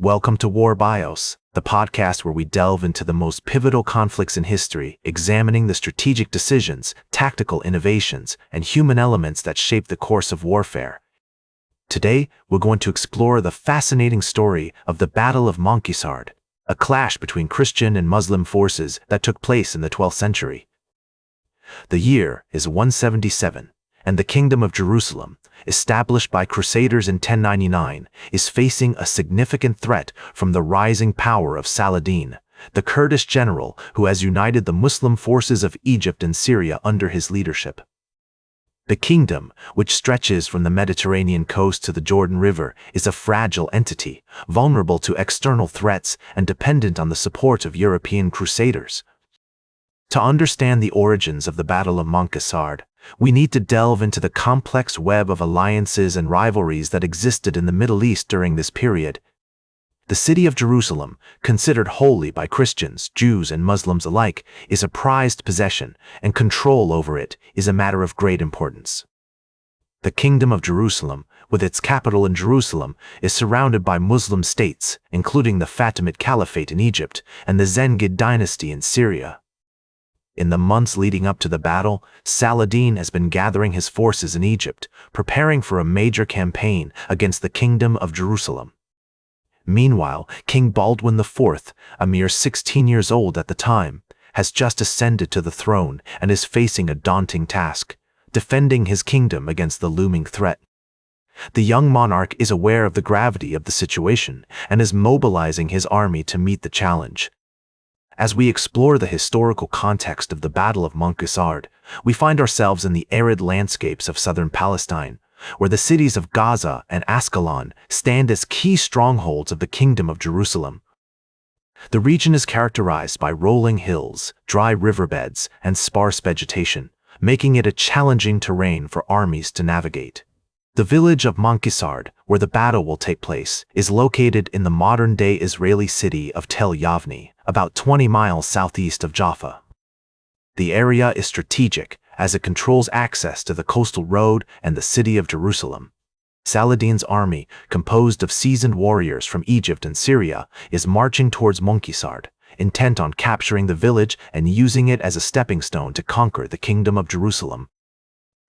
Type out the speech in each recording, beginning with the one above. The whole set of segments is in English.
Welcome to War Bios, the podcast where we delve into the most pivotal conflicts in history, examining the strategic decisions, tactical innovations, and human elements that shape the course of warfare. Today, we're going to explore the fascinating story of the Battle of Montgisard, a clash between Christian and Muslim forces that took place in the 12th century. The year is 177, and the Kingdom of Jerusalem, established by Crusaders in 1099, is facing a significant threat from the rising power of Saladin, the Kurdish general who has united the Muslim forces of Egypt and Syria under his leadership. The kingdom, which stretches from the Mediterranean coast to the Jordan River, is a fragile entity, vulnerable to external threats and dependent on the support of European crusaders. To understand the origins of the Battle of Montgisard, we need to delve into the complex web of alliances and rivalries that existed in the Middle East during this period. The city of Jerusalem, considered holy by Christians, Jews, and Muslims alike, is a prized possession, and control over it is a matter of great importance. The Kingdom of Jerusalem, with its capital in Jerusalem, is surrounded by Muslim states, including the Fatimid Caliphate in Egypt and the Zengid dynasty in Syria. In the months leading up to the battle, Saladin has been gathering his forces in Egypt, preparing for a major campaign against the Kingdom of Jerusalem. Meanwhile, King Baldwin IV, a mere 16 years old at the time, has just ascended to the throne and is facing a daunting task, defending his kingdom against the looming threat. The young monarch is aware of the gravity of the situation and is mobilizing his army to meet the challenge. As we explore the historical context of the Battle of Montgisard, we find ourselves in the arid landscapes of southern Palestine, where the cities of Gaza and Ascalon stand as key strongholds of the Kingdom of Jerusalem. The region is characterized by rolling hills, dry riverbeds, and sparse vegetation, making it a challenging terrain for armies to navigate. The village of Montgisard, where the battle will take place, is located in the modern-day Israeli city of Tel Yavne, about 20 miles southeast of Jaffa. The area is strategic, as it controls access to the coastal road and the city of Jerusalem. Saladin's army, composed of seasoned warriors from Egypt and Syria, is marching towards Montgisard, intent on capturing the village and using it as a stepping stone to conquer the Kingdom of Jerusalem.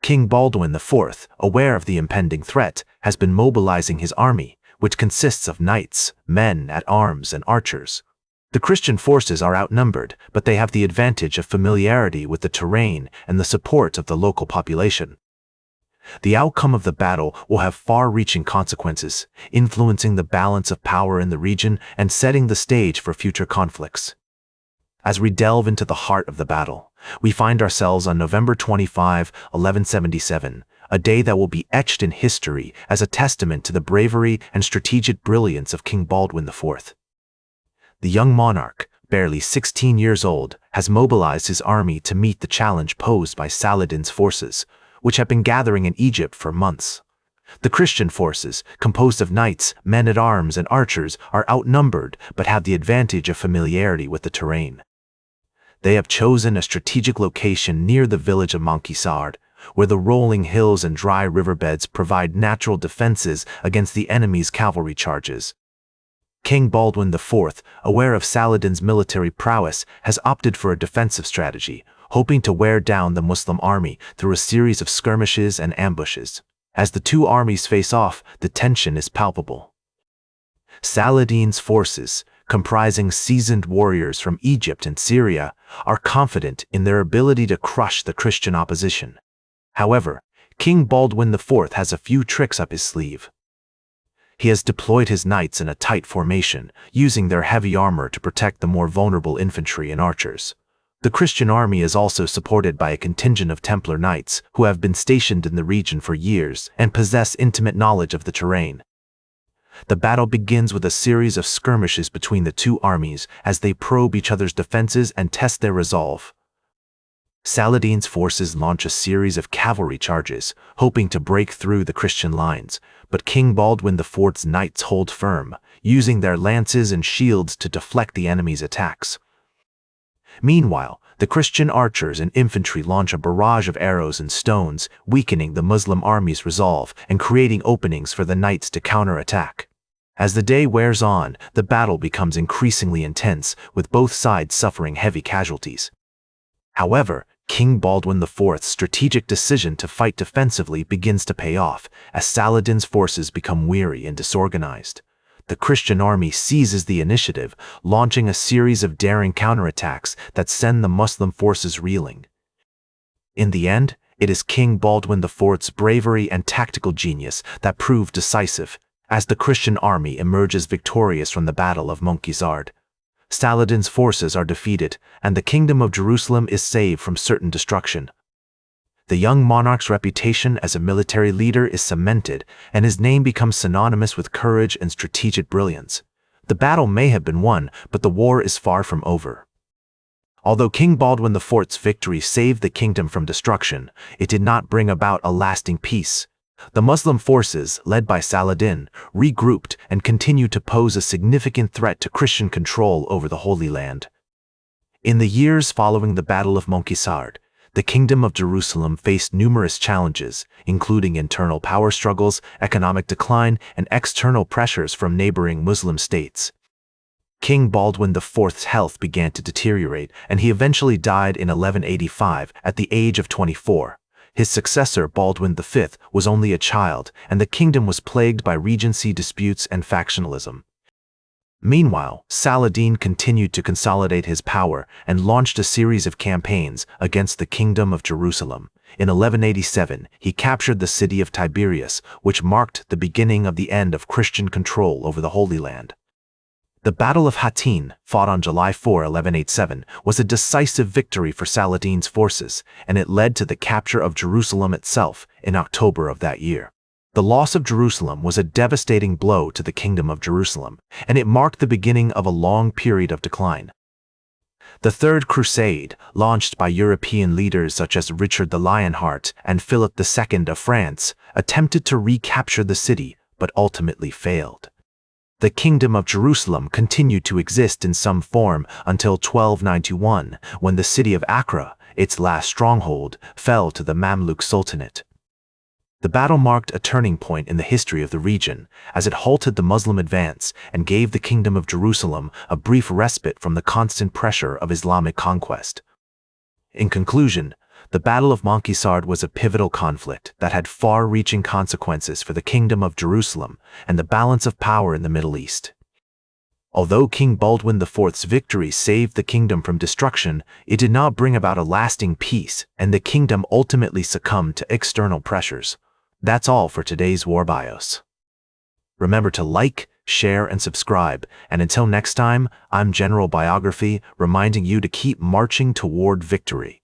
King Baldwin IV, aware of the impending threat, has been mobilizing his army, which consists of knights, men-at-arms, and archers. The Christian forces are outnumbered, but they have the advantage of familiarity with the terrain and the support of the local population. The outcome of the battle will have far-reaching consequences, influencing the balance of power in the region and setting the stage for future conflicts. As we delve into the heart of the battle, we find ourselves on November 25, 1177, a day that will be etched in history as a testament to the bravery and strategic brilliance of King Baldwin IV. The young monarch, barely 16 years old, has mobilized his army to meet the challenge posed by Saladin's forces, which have been gathering in Egypt for months. The Christian forces, composed of knights, men-at-arms, and archers, are outnumbered but have the advantage of familiarity with the terrain. They have chosen a strategic location near the village of Montgisard, where the rolling hills and dry riverbeds provide natural defenses against the enemy's cavalry charges. King Baldwin IV, aware of Saladin's military prowess, has opted for a defensive strategy, hoping to wear down the Muslim army through a series of skirmishes and ambushes. As the two armies face off, the tension is palpable. Saladin's forces, comprising seasoned warriors from Egypt and Syria, are confident in their ability to crush the Christian opposition. However, King Baldwin IV has a few tricks up his sleeve. He has deployed his knights in a tight formation, using their heavy armor to protect the more vulnerable infantry and archers. The Christian army is also supported by a contingent of Templar knights who have been stationed in the region for years and possess intimate knowledge of the terrain. The battle begins with a series of skirmishes between the two armies as they probe each other's defenses and test their resolve. Saladin's forces launch a series of cavalry charges, hoping to break through the Christian lines, but King Baldwin IV's knights hold firm, using their lances and shields to deflect the enemy's attacks. Meanwhile, the Christian archers and infantry launch a barrage of arrows and stones, weakening the Muslim army's resolve and creating openings for the knights to counterattack. As the day wears on, the battle becomes increasingly intense, with both sides suffering heavy casualties. However, King Baldwin IV's strategic decision to fight defensively begins to pay off, as Saladin's forces become weary and disorganized. The Christian army seizes the initiative, launching a series of daring counterattacks that send the Muslim forces reeling. In the end, it is King Baldwin IV's bravery and tactical genius that prove decisive, as the Christian army emerges victorious from the Battle of Montgisard. Saladin's forces are defeated, and the Kingdom of Jerusalem is saved from certain destruction. The young monarch's reputation as a military leader is cemented, and his name becomes synonymous with courage and strategic brilliance. The battle may have been won, but the war is far from over. Although King Baldwin IV's victory saved the kingdom from destruction, it did not bring about a lasting peace. The Muslim forces, led by Saladin, regrouped and continued to pose a significant threat to Christian control over the Holy Land. In the years following the Battle of Montgisard, the Kingdom of Jerusalem faced numerous challenges, including internal power struggles, economic decline, and external pressures from neighboring Muslim states. King Baldwin IV's health began to deteriorate, and he eventually died in 1185 at the age of 24. His successor, Baldwin V, was only a child, and the kingdom was plagued by regency disputes and factionalism. Meanwhile, Saladin continued to consolidate his power and launched a series of campaigns against the Kingdom of Jerusalem. In 1187, he captured the city of Tiberias, which marked the beginning of the end of Christian control over the Holy Land. The Battle of Hattin, fought on July 4, 1187, was a decisive victory for Saladin's forces, and it led to the capture of Jerusalem itself in October of that year. The loss of Jerusalem was a devastating blow to the Kingdom of Jerusalem, and it marked the beginning of a long period of decline. The Third Crusade, launched by European leaders such as Richard the Lionheart and Philip II of France, attempted to recapture the city, but ultimately failed. The Kingdom of Jerusalem continued to exist in some form until 1291, when the city of Acre, its last stronghold, fell to the Mamluk Sultanate. The battle marked a turning point in the history of the region, as it halted the Muslim advance and gave the Kingdom of Jerusalem a brief respite from the constant pressure of Islamic conquest. In conclusion, the Battle of Montgisard was a pivotal conflict that had far-reaching consequences for the Kingdom of Jerusalem and the balance of power in the Middle East. Although King Baldwin IV's victory saved the kingdom from destruction, it did not bring about a lasting peace, and the kingdom ultimately succumbed to external pressures. That's all for today's War Bios. Remember to like, share, and subscribe, and until next time, I'm General Biography, reminding you to keep marching toward victory.